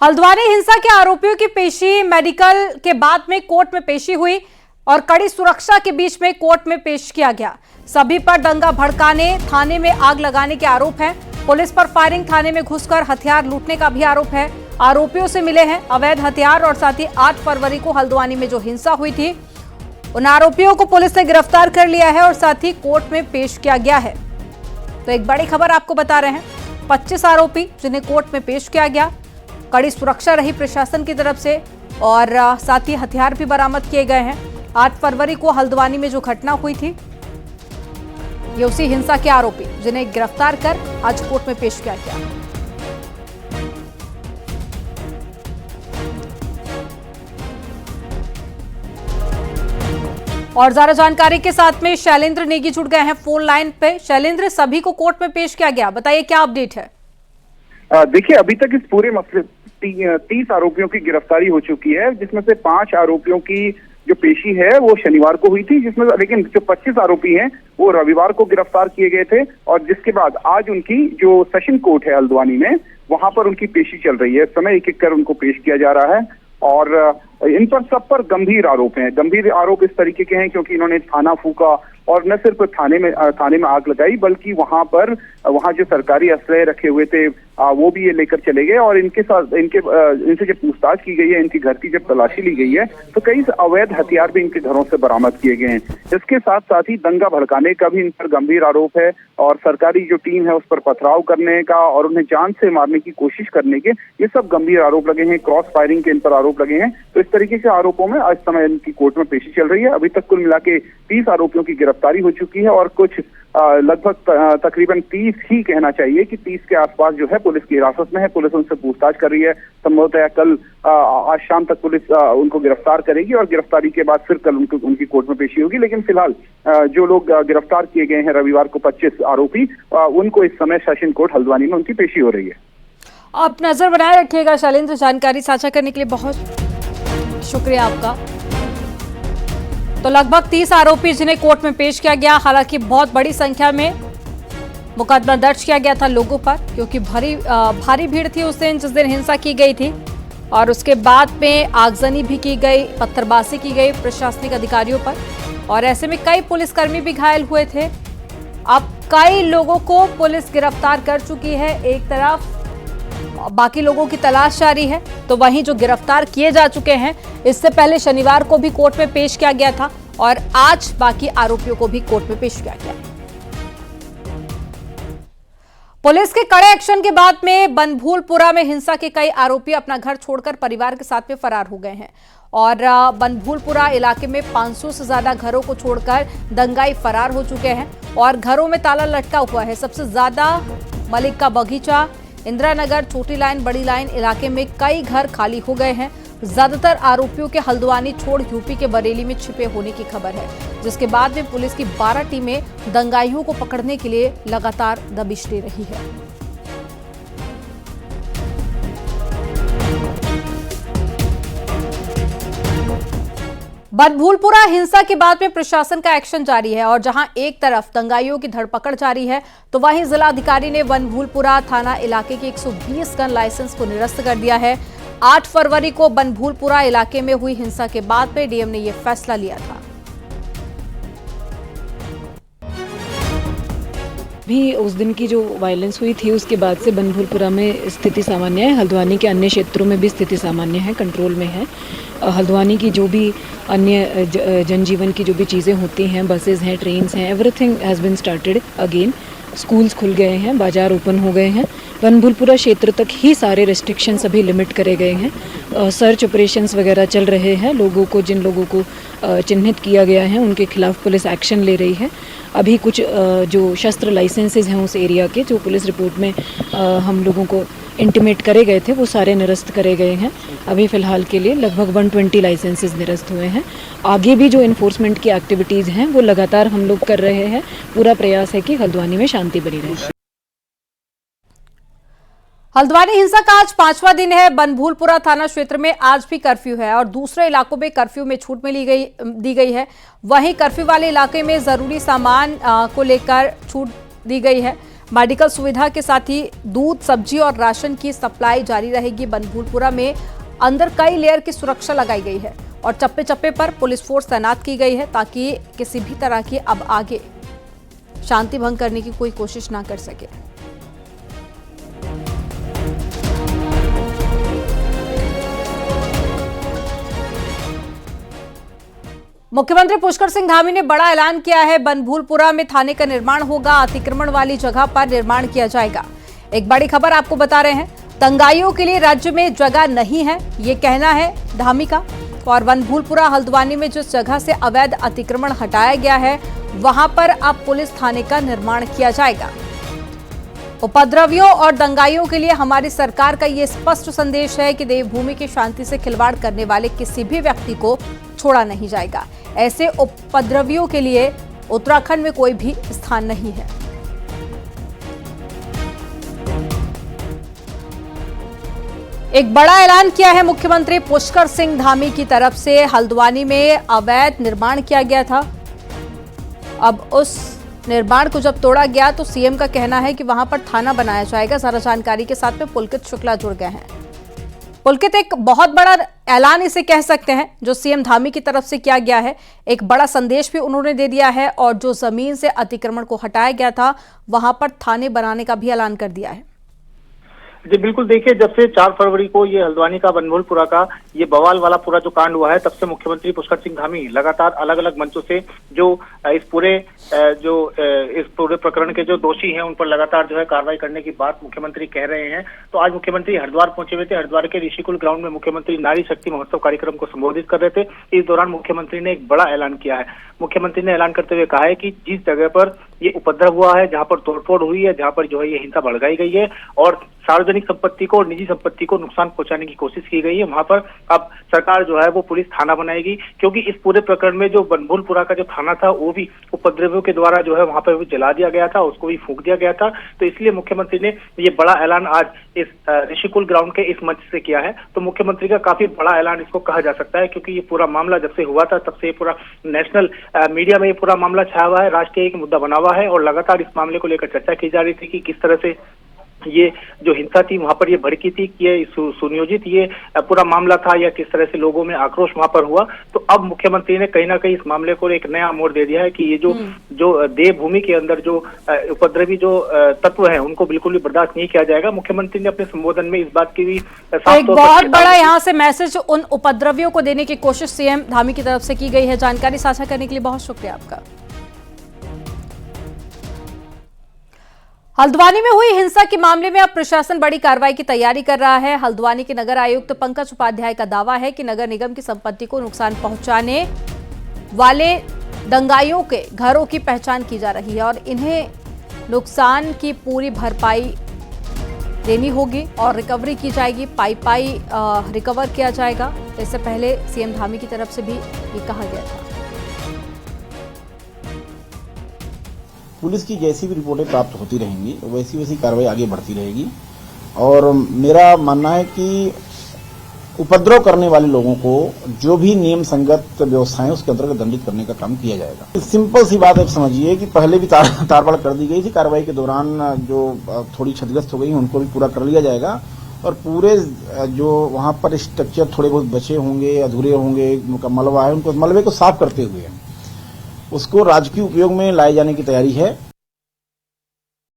हल्द्वानी हिंसा के आरोपियों की पेशी मेडिकल के बाद में कोर्ट में पेशी हुई और कड़ी सुरक्षा के बीच में कोर्ट में पेश किया गया। सभी पर दंगा भड़काने, थाने में आग लगाने के आरोप हैं। पुलिस पर फायरिंग, थाने में घुसकर हथियार लूटने का भी आरोप है। आरोपियों से मिले हैं अवैध हथियार और साथ ही 8 फरवरी को हल्द्वानी में जो हिंसा हुई थी उन आरोपियों को पुलिस ने गिरफ्तार कर लिया है और साथ ही कोर्ट में पेश किया गया है। तो एक बड़ी खबर आपको बता रहे हैं, 25 आरोपी जिन्हें कोर्ट में पेश किया गया। कड़ी सुरक्षा रही प्रशासन की तरफ से और साथ ही हथियार भी बरामद किए गए हैं। 8 फरवरी को हल्द्वानी में जो घटना हुई थी ये उसी हिंसा के आरोपी जिन्हें गिरफ्तार कर आज कोर्ट में पेश किया गया। और ज्यादा जानकारी के साथ में शैलेंद्र नेगी जुड़ गए हैं फोन लाइन पे। शैलेंद्र, सभी को कोर्ट में पेश किया गया, बताइए क्या अपडेट है? देखिए, अभी तक इस पूरे मसले 30 आरोपियों की गिरफ्तारी हो चुकी है, जिसमें से 5 आरोपियों की जो पेशी है वो शनिवार को हुई थी, जिसमें लेकिन जो 25 आरोपी हैं वो रविवार को गिरफ्तार किए गए थे और जिसके बाद आज उनकी जो सेशन कोर्ट है हल्द्वानी में वहां पर उनकी पेशी चल रही है। इस समय एक एक कर उनको पेश किया जा रहा है और इन पर सब पर गंभीर आरोप हैं। गंभीर आरोप इस तरीके के हैं क्योंकि इन्होंने थाना फूका और न सिर्फ थाने में आग लगाई बल्कि वहां जो सरकारी असलहे रखे हुए थे वो भी ये लेकर चले गए और इनसे जब पूछताछ की गई है, इनकी घर की जब तलाशी ली गई है तो कई अवैध हथियार भी इनके घरों से बरामद किए गए हैं। इसके साथ साथ ही दंगा भड़काने का भी इन पर गंभीर आरोप है और सरकारी जो टीम है उस पर पथराव करने का और उन्हें जान से मारने की कोशिश करने के ये सब गंभीर आरोप लगे हैं। क्रॉस फायरिंग के इन पर आरोप लगे हैं। तो इस तरीके के आरोपों में आज समय इनकी कोर्ट में पेशी चल रही है। अभी तक कुल मिला के 30 आरोपियों की गिरफ्तारी हो चुकी है और कुछ लगभग तकरीबन 30 ही कहना चाहिए कि 30 के आसपास जो है पुलिस की हिरासत में है। पुलिस उनसे पूछताछ कर रही है। संभवतः कल आज शाम तक पुलिस उनको गिरफ्तार करेगी और गिरफ्तारी के बाद फिर कल उनकी कोर्ट में पेशी होगी। लेकिन फिलहाल जो लोग गिरफ्तार किए गए हैं रविवार को 25 आरोपी, उनको इस समय सेशन कोर्ट हल्द्वानी में उनकी पेशी हो रही है। आप नजर बनाए रखिएगा। शैलेंद्र, जानकारी साझा करने के लिए बहुत शुक्रिया आपका। तो लगभग 30 आरोपी जिन्हें कोर्ट में पेश किया गया। हालांकि बहुत बड़ी संख्या में मुकदमा दर्ज किया गया था लोगों पर क्योंकि भारी भीड़ थी उस दिन जिस दिन हिंसा की गई थी और उसके बाद में आगजनी भी की गई, पत्थरबाजी की गई प्रशासनिक अधिकारियों पर और ऐसे में कई पुलिसकर्मी भी घायल हुए थे। अब कई लोगों को पुलिस गिरफ्तार कर चुकी है। एक तरफ बाकी लोगों की तलाश जारी है तो वहीं जो गिरफ्तार किए जा चुके हैं इससे पहले शनिवार को भी कोर्ट में पेश किया गया था और आज बाकी आरोपियों को भी कोर्ट में पेश किया गया। पुलिस के कड़े एक्शन के बाद में बनभूलपुरा में हिंसा के कई आरोपी अपना घर छोड़कर परिवार के साथ में फरार हो गए हैं और बनभूलपुरा इलाके में 500 से ज्यादा घरों को छोड़कर दंगाई फरार हो चुके हैं और घरों में ताला लटका हुआ है। सबसे ज्यादा मलिक का बगीचा, इंदिरा नगर, छोटी लाइन, बड़ी लाइन इलाके में कई घर खाली हो गए हैं। ज्यादातर आरोपियों के हल्द्वानी छोड़ यूपी के बरेली में छिपे होने की खबर है, जिसके बाद में पुलिस की 12 टीमें दंगाइयों को पकड़ने के लिए लगातार दबिश दे रही है। बनभूलपुरा हिंसा के बाद में प्रशासन का एक्शन जारी है और जहां एक तरफ दंगाइयों की धरपकड़ जारी है तो वहीं जिलाधिकारी ने बनभूलपुरा थाना इलाके के 120 गन लाइसेंस को निरस्त कर दिया है। 8 फरवरी को बनभूलपुरा इलाके में हुई हिंसा के बाद में डीएम ने यह फैसला लिया था। भी उस दिन की जो वायलेंस हुई थी उसके बाद से बनभूलपुरा में स्थिति सामान्य है। हल्द्वानी के अन्य क्षेत्रों में भी स्थिति सामान्य है, कंट्रोल में है। हल्द्वानी की जो भी अन्य जनजीवन की जो भी चीज़ें होती हैं, बसेस हैं, ट्रेन्स हैं, everything has been started again. Schools खुल गए हैं, बाजार ओपन हो गए हैं। बनभूलपुरा क्षेत्र तक ही सारे रेस्ट्रिक्शंस अभी लिमिट करे गए हैं। सर्च ऑपरेशंस वगैरह चल रहे हैं। जिन लोगों को चिन्हित किया गया है उनके खिलाफ पुलिस एक्शन ले रही है। अभी कुछ जो शस्त्र लाइसेंसेस हैं उस एरिया के, जो पुलिस रिपोर्ट में हम लोगों को इंटीमेट करे गए थे, वो सारे निरस्त करे गए हैं। अभी फ़िलहाल के लिए लगभग 120 लाइसेंसेस निरस्त हुए हैं। आगे भी जो इन्फोर्समेंट की एक्टिविटीज़ हैं वो लगातार हम लोग कर रहे हैं। पूरा प्रयास है कि हल्द्वानी में शांति बनी रहे। हल्द्वानी हिंसा का आज 5वां दिन है। बनभूलपुरा थाना क्षेत्र में आज भी कर्फ्यू है और दूसरे इलाकों में कर्फ्यू में छूट दी गई है। वहीं कर्फ्यू वाले इलाके में जरूरी सामान को लेकर छूट दी गई है। मेडिकल सुविधा के साथ ही दूध, सब्जी और राशन की सप्लाई जारी रहेगी। बनभूलपुरा में अंदर कई लेयर की सुरक्षा लगाई गई है और चप्पे चप्पे पर पुलिस फोर्स तैनात की गई है ताकि किसी भी तरह की अब आगे शांति भंग करने की कोई कोशिश ना कर सके। मुख्यमंत्री पुष्कर सिंह धामी ने बड़ा ऐलान किया है। बनभूलपुरा में थाने का निर्माण होगा, अतिक्रमण वाली जगह पर निर्माण किया जाएगा। एक बड़ी खबर आपको बता रहे हैं, दंगाइयों के लिए राज्य में जगह नहीं है, ये कहना है धामी का। और बनभूलपुरा हल्द्वानी में जिस जगह से अवैध अतिक्रमण हटाया गया है वहां पर अब पुलिस थाने का निर्माण किया जाएगा। उपद्रवियों और दंगाइयों के लिए हमारी सरकार का ये स्पष्ट संदेश है कि देवभूमि की शांति से खिलवाड़ करने वाले किसी भी व्यक्ति को छोड़ा नहीं जाएगा। ऐसे उपद्रवियों के लिए उत्तराखंड में कोई भी स्थान नहीं है। एक बड़ा ऐलान किया है मुख्यमंत्री पुष्कर सिंह धामी की तरफ से। हल्द्वानी में अवैध निर्माण किया गया था, अब उस निर्माण को जब तोड़ा गया तो सीएम का कहना है कि वहां पर थाना बनाया जाएगा। सारा जानकारी के साथ में पुलकित शुक्ला जुड़ गए हैं। पुलकित, एक बहुत बड़ा ऐलान इसे कह सकते हैं जो सीएम धामी की तरफ से किया गया है। एक बड़ा संदेश भी उन्होंने दे दिया है और जो जमीन से अतिक्रमण को हटाया गया था वहां पर थाने बनाने का भी ऐलान कर दिया है। जी बिल्कुल, देखिए जब से 4 फरवरी को ये हल्द्वानी का बनभूलपुरा का ये बवाल वाला पूरा जो कांड हुआ है तब से मुख्यमंत्री पुष्कर सिंह धामी लगातार अलग अलग मंचों से जो इस पूरे प्रकरण के जो दोषी हैं उन पर लगातार जो है कार्रवाई करने की बात मुख्यमंत्री कह रहे हैं। तो आज मुख्यमंत्री हरिद्वार पहुंचे हुए थे। हरिद्वार के ऋषिकुल ग्राउंड में मुख्यमंत्री नारी शक्ति महोत्सव कार्यक्रम को संबोधित कर रहे थे। इस दौरान मुख्यमंत्री ने एक बड़ा ऐलान किया है। मुख्यमंत्री ने ऐलान करते हुए कहा है कि जिस जगह पर ये उपद्रव हुआ है, जहां पर तोड़फोड़ हुई है, जहां पर जो है ये हिंसा भड़काई गई है और सार्वजनिक संपत्ति को और निजी संपत्ति को नुकसान पहुंचाने की कोशिश की गई है, वहां पर अब सरकार जो है वो पुलिस थाना बनाएगी। क्योंकि इस पूरे प्रकरण में जो बनभूलपुरा का जो थाना था वो भी उपद्रवियों के द्वारा जो है वहां पर जला दिया गया था, उसको भी फूंक दिया गया था। तो इसलिए मुख्यमंत्री ने ये बड़ा ऐलान आज इस ऋषिकुल ग्राउंड के इस मंच से किया है। तो मुख्यमंत्री का काफी बड़ा ऐलान इसको कहा जा सकता है, क्योंकि ये पूरा मामला जब से हुआ था तब से ये पूरा नेशनल मीडिया में ये पूरा मामला छाया हुआ है, राष्ट्रीय एक मुद्दा बना हुआ है और लगातार इस मामले को लेकर चर्चा की जा रही थी कि किस तरह से ये जो हिंसा थी वहां पर ये भड़की थी, कि ये सुनियोजित ये पूरा मामला था या किस तरह से लोगों में आक्रोश वहां पर हुआ। तो अब मुख्यमंत्री ने कहीं ना कहीं इस मामले को एक नया मोड़ दे दिया है कि ये जो देवभूमि के अंदर जो उपद्रवी जो तत्व हैं उनको बिल्कुल भी बर्दाश्त नहीं किया जाएगा। मुख्यमंत्री ने अपने संबोधन में इस बात की भी एक बहुत बड़ा यहाँ से मैसेज उन उपद्रवियों को देने की कोशिश सीएम धामी की तरफ से की गई है। जानकारी साझा करने के लिए बहुत शुक्रिया आपका। हल्द्वानी में हुई हिंसा के मामले में अब प्रशासन बड़ी कार्रवाई की तैयारी कर रहा है। हल्द्वानी के नगर आयुक्त पंकज उपाध्याय का दावा है कि नगर निगम की संपत्ति को नुकसान पहुंचाने वाले दंगाइयों के घरों की पहचान की जा रही है और इन्हें नुकसान की पूरी भरपाई देनी होगी और रिकवरी की जाएगी, पाई रिकवर किया जाएगा। इससे पहले सीएम धामी की तरफ से भी ये कहा गया था। पुलिस की जैसी भी रिपोर्टें प्राप्त होती रहेंगी वैसी वैसी कार्रवाई आगे बढ़ती रहेगी और मेरा मानना है कि उपद्रव करने वाले लोगों को जो भी नियम संगत व्यवस्थाएं उसके अंतर्गत दंडित करने का काम किया जाएगा। सिंपल सी बात आप समझिए कि पहले भी ताड़बाड़ कर दी गई थी, कार्रवाई के दौरान जो थोड़ी क्षतिग्रस्त हो गई उनको भी पूरा कर लिया जाएगा और पूरे जो वहां पर स्ट्रक्चर थोड़े बहुत बचे होंगे, अधूरे होंगे, उनका मलबा है, उनको मलबे को साफ करते हुए उसको राजकीय उपयोग में लाए जाने की तैयारी है।